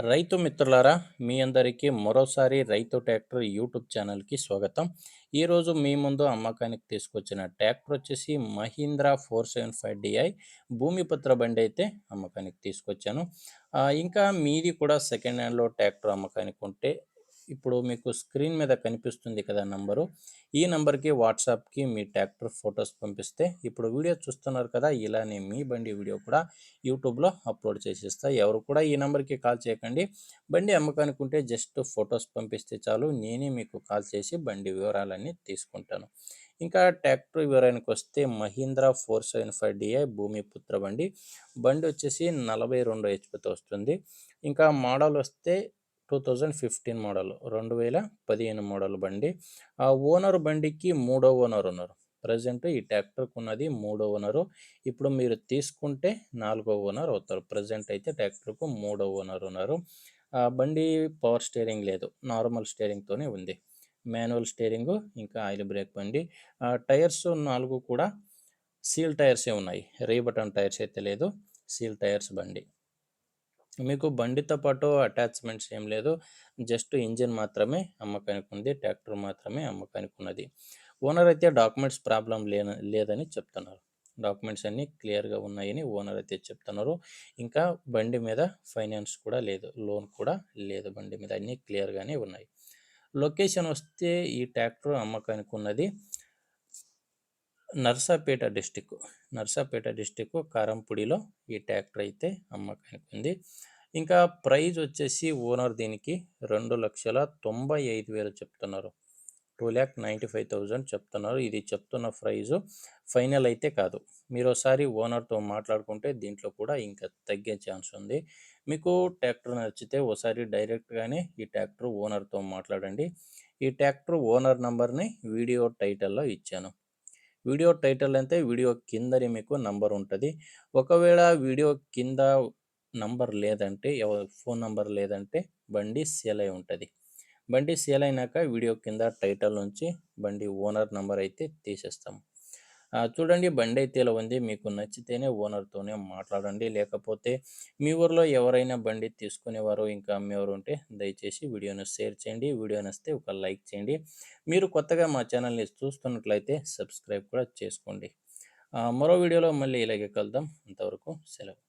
రైతు మిత్రులారా, మీ అందరికీ మరోసారి రైతు ట్రాక్టర్ యూట్యూబ్ ఛానల్కి స్వాగతం. ఈరోజు మీ ముందు అమ్మకానికి తీసుకొచ్చిన ట్రాక్టర్ వచ్చేసి మహీంద్రా 475 డిఐ భూమిపుత్ర బండి అయితే అమ్మకానికి తీసుకొచ్చాను. ఇంకా మీది కూడా సెకండ్ హ్యాండ్లో ట్రాక్టర్ అమ్మకానికి ఉంటే ఇప్పుడు మీకు స్క్రీన్ మీద కనిపిస్తుంది కదా నంబరు. ఈ నంబర్కి వాట్సాప్కి మీ ట్రాక్టర్ ఫొటోస్ పంపిస్తే ఇప్పుడు వీడియో చూస్తున్నారు కదా, ఇలానే మీ బండి వీడియో కూడా యూట్యూబ్లో అప్లోడ్ చేసేస్తా. ఎవరు కూడా ఈ నెంబర్కి కాల్ చేయకండి. బండి అమ్మకానికి ఉంటే జస్ట్ ఫొటోస్ పంపిస్తే చాలు, నేనే మీకు కాల్ చేసి బండి వివరాలన్నీ తీసుకుంటాను. ఇంకా ట్రాక్టర్ వివరానికి వస్తే మహీంద్రా 475 డిఐ భూమిపుత్ర బండి. బండి వచ్చేసి 42 హెచ్పితో వస్తుంది. ఇంకా మోడల్ వస్తే 2015 మోడల్, 2015 మోడల్ బండి. ఆ ఓనర్ బండికి మూడో ఓనర్ ఉన్నారు. ప్రజెంట్ ఈ ట్రాక్టర్కి ఉన్నది మూడో ఓనరు. ఇప్పుడు మీరు తీసుకుంటే నాలుగో ఓనర్ అవుతారు. ప్రజెంట్ అయితే ట్రాక్టర్కు మూడో ఓనర్ ఉన్నారు. బండి పవర్ స్టీరింగ్ లేదు, నార్మల్ స్టీరింగ్తోనే ఉంది. మాన్యువల్ స్టీరింగు, ఇంకా ఆయిల్ బ్రేక్ బండి. టైర్స్ 4 కూడా సీల్ టైర్సే ఉన్నాయి, రీబటన్ టైర్స్ అయితే లేదు, సీల్ టైర్స్ బండి. మీకు బండితో పాటు అటాచ్మెంట్స్ ఏం లేదు, జస్ట్ ఇంజిన్ మాత్రమే అమ్మకానికి ఉంది, ట్రాక్టర్ మాత్రమే అమ్మకానికి ఉన్నది. ఓనర్ అయితే డాక్యుమెంట్స్ ప్రాబ్లం లేదని చెప్తున్నారు. డాక్యుమెంట్స్ అన్నీ క్లియర్గా ఉన్నాయని ఓనర్ అయితే చెప్తున్నారు. ఇంకా బండి మీద ఫైనాన్స్ కూడా లేదు, లోన్ కూడా లేదు, బండి మీద అన్నీ క్లియర్గానే ఉన్నాయి. లొకేషన్ వస్తే ఈ ట్రాక్టర్ అమ్మకానికి ఉన్నది నర్సాపేట డిస్టిక్ కారంపూడిలో ఈ ట్రాక్టర్ అయితే అమ్మకానికి ఉంది. ఇంకా ప్రైజ్ వచ్చేసి ఓనర్ దీనికి 2,95,000 చెప్తున్నారు. 2,95,000 చెప్తున్నారు. ఇది చెప్తున్న ప్రైజు ఫైనల్ అయితే కాదు. మీరు ఒకసారి ఓనర్తో మాట్లాడుకుంటే దీంట్లో కూడా ఇంకా తగ్గే ఛాన్స్ ఉంది. మీకు ట్రాక్టర్ నచ్చితే ఒకసారి డైరెక్ట్గానే ఈ ట్రాక్టర్ ఓనర్తో మాట్లాడండి. ఈ ట్రాక్టర్ ఓనర్ నంబర్ని వీడియో టైటిల్లో ఇచ్చాను. వీడియో టైటిల్ అంటే వీడియో కిందని మీకు నంబర్ ఉంటుంది. ఒకవేళ వీడియో కింద నంబర్ లేదంటే, ఫోన్ నంబర్ లేదంటే బండి సేల్ అయి ఉంటుంది. బండి సేల్ అయినాక వీడియో కింద టైటిల్ నుంచి బండి ఓనర్ నంబర్ అయితే తీసేస్తాము. చూడండి, బండి అయితే ఇలా ఉంది. మీకు నచ్చితేనే ఓనర్తోనే మాట్లాడండి. లేకపోతే మీ ఊర్లో ఎవరైనా బండి తీసుకునేవారు, ఇంకా అమ్మేవారు ఉంటే దయచేసి వీడియోను షేర్ చేయండి. వీడియో నచ్చితే ఒక లైక్ చేయండి. మీరు కొత్తగా మా ఛానల్ని చూస్తున్నట్లయితే సబ్స్క్రైబ్ కూడా చేసుకోండి. మరో వీడియోలో మళ్ళీ ఇలాగే కలుద్దాం. అంతవరకు సెలవు.